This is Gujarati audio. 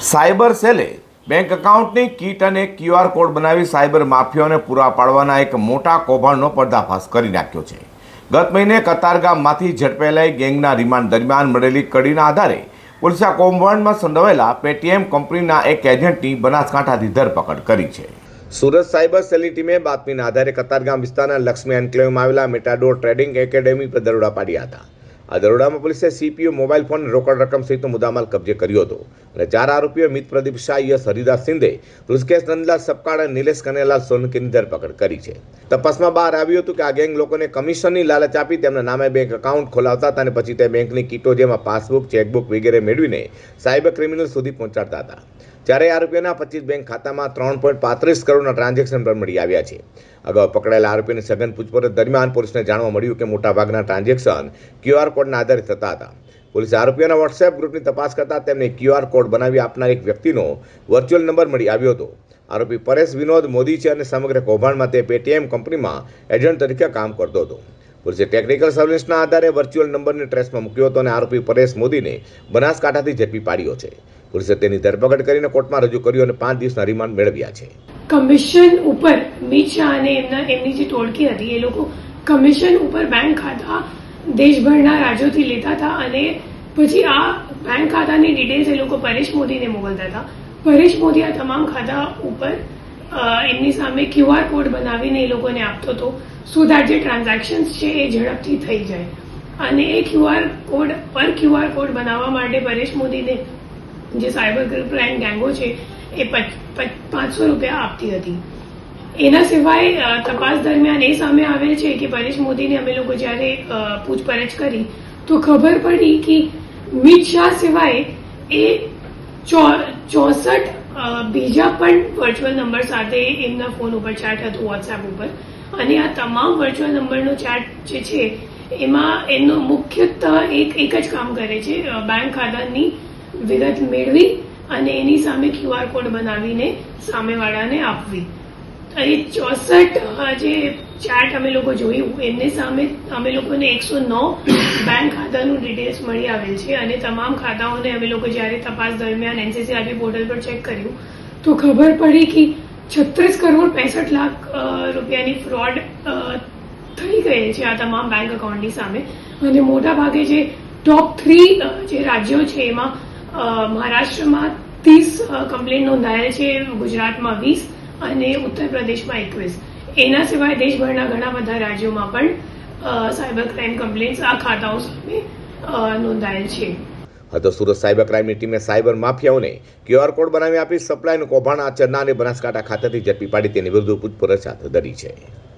સાયબર સેલે બેંક એકાઉન્ટની કીટ અને ક્યુઆર કોડ બનાવી સાયબર માફિયાઓને પૂરા પાડવાના એક મોટા કૌભાંડનો પર્દાફાશ કરી નાખ્યો છે. ગત મહિને કતારગામમાંથી ઝડપાયેલા ગેંગના રિમાન્ડ દરમિયાન મળેલી કડીના આધારે પોલીસે આ કૌભાંડમાં સંડોવાયેલા પેટીએમ કંપનીના એક એજન્ટની બનાસકાંઠાથી ધરપકડ કરી છે. સુરત સાયબર સેલની ટીમે બાતમીના આધારે કતારગામ વિસ્તારના લક્ષ્મી એન્ક્લેવમાં આવેલા મેટાડોર ટ્રેડિંગ એકેડેમી પર દરોડા પાડ્યા હતા. આ દરોડામાં પોલીસે સીપીયુ, મોબાઈલ ફોન, રોકડ રકમ સહિતનો મુદ્દામાલ કબજે કર્યો હતો અને 4 આરોપીઓ મિત પ્રદીપ શાહ, યશ હરિદાસ સિંધે, ઋષિકેશ નંદલાલ સપકાળ અને નિલેશ કનૈયાલાલ સોલંકીની ધરપકડ કરી છે. તપાસમાં બહાર આવ્યું હતું કે આ ગેંગ લોકોને કમિશનની લાલચ આપી તેમના નામે બેંક એકાઉન્ટ ખોલાવતા હતા અને પછી તે બેંકની કીટો જેમાં પાસબુક, ચેકબુક વગેરે મેળવીને સાયબર ક્રિમિનલ સુધી પહોંચાડતા હતા. જ્યારે આરોપીઓના 25 બેંક ખાતામાં 3.35 કરોડના ટ્રાન્ઝેક્શન પર મળી આવ્યા છે. અગાઉ પકડાયેલા આરોપીની સઘન પૂછપરછ દરમિયાન પોલીસને જાણવા મળ્યું કે મોટાભાગના ટ્રાન્ઝેક્શન ક્યુઆર કોડના આધારે થતા હતા. પોલીસે આરોપીઓના વોટ્સએપ ગ્રુપની તપાસ કરતા તેમને ક્યુઆર કોડ બનાવી આપનાર એક વ્યક્તિનો વર્ચ્યુઅલ નંબર મળી આવ્યો હતો. આરોપી પરેશ વિનોદ મોદી છે અને સમગ્ર કૌભાંડમાં તે પેટીએમ કંપનીમાં એજન્ટ તરીકે કામ કરતો હતો. પોલીસે ટેકનિકલ સર્વેલન્સના આધારે વર્ચ્યુઅલ નંબરને ટ્રેસમાં મૂક્યો હતો અને આરોપી પરેશ મોદીને બનાસકાંઠાથી ઝડપી પાડ્યો છે. પોલીસે તેની ધરપકડ કરીને કોર્ટમાં રજૂ કર્યો અને 5 દિવસના રિમાન્ડ મેળવ્યા છે. કમિશન ઉપર મિત શાહ અને એમની જે ટોળકી હતી એ લોકો કમિશન ઉપર બેંક ખાતા દેશભરના રાજ્યોથી લેતા હતા અને પછી આ બેંક ખાતાની ડિટેલ્સ એ લોકો પરેશ મોદીને મોકલતા હતા. પરેશ મોદી આ તમામ ખાતા ઉપર એમની સામે ક્યુઆર કોડ બનાવીને એ લોકોને આપતો હતો સો દેટ જે ટ્રાન્ઝેક્શન્સ છે એ ઝડપથી થઈ જાય. અને એ ક્યુઆર કોડ બનાવવા માટે પરેશ મોદીને જે સાયબર ક્રાઇમ ગેંગો છે એ 500 રૂપિયા આપતી હતી. એના સિવાય તપાસ દરમિયાન એ સામે આવેલ છે કે પરેશ મોદીને અમે લોકો જ્યારે પૂછપરછ કરી તો ખબર પડી કે મિત શાહ સિવાય એ 64 બીજા પણ વર્ચ્યુઅલ નંબર સાથે એમના ફોન ઉપર ચેટ હતું, વોટ્સએપ ઉપર. અને આ તમામ વર્ચ્યુઅલ નંબરનો ચેટ જે છે એમાં એમનો મુખ્યત્વે એક જ કામ કરે છે, બેંક ખાતાની વિગત મેળવી અને એની સામે ક્યુઆર કોડ બનાવીને સામેવાળાને આપવી. એ 64 જે ચેટ અમે લોકો જોયું એમની સામે અમે લોકોને 109 બેંક ખાતાનું ડિટેલ્સ મળી આવેલ છે અને તમામ ખાતાઓને અમે લોકો જ્યારે તપાસ દરમિયાન એનસીસીઆરબી પોર્ટલ પર ચેક કર્યું તો ખબર પડી કે 36 કરોડ 65 લાખ રૂપિયાની ફ્રોડ થઈ ગઈ છે આ તમામ બેંક એકાઉન્ટની સામે. અને મોટા ભાગે જે ટોપ 3 જે રાજ્યો છે એમાં મહારાષ્ટ્રમાં 30 કમ્પ્લેન્ટ નોંધાયેલ છે, ગુજરાતમાં 20 અને ઉત્તર પ્રદેશમાં 21. એના સિવાય દેશભરના ઘણા બધા રાજ્યોમાં પણ સાયબર ક્રાઇમ કમ્પ્લેન્ટ્સ આ ખાતાઓ સામે નોંધાયેલ છે. તો સુરત સાયબર ક્રાઇમની ટીમે સાયબર માફિયાઓને ક્યુઆર કોડ બનાવી આપી સપ્લાયનું કૌભાંડ આચરનાર અને બનાસકાંઠા ખાતેથી ઝડપી પાડી તેની વિરુદ્ધ પૂછપરછ હાથ ધરી છે.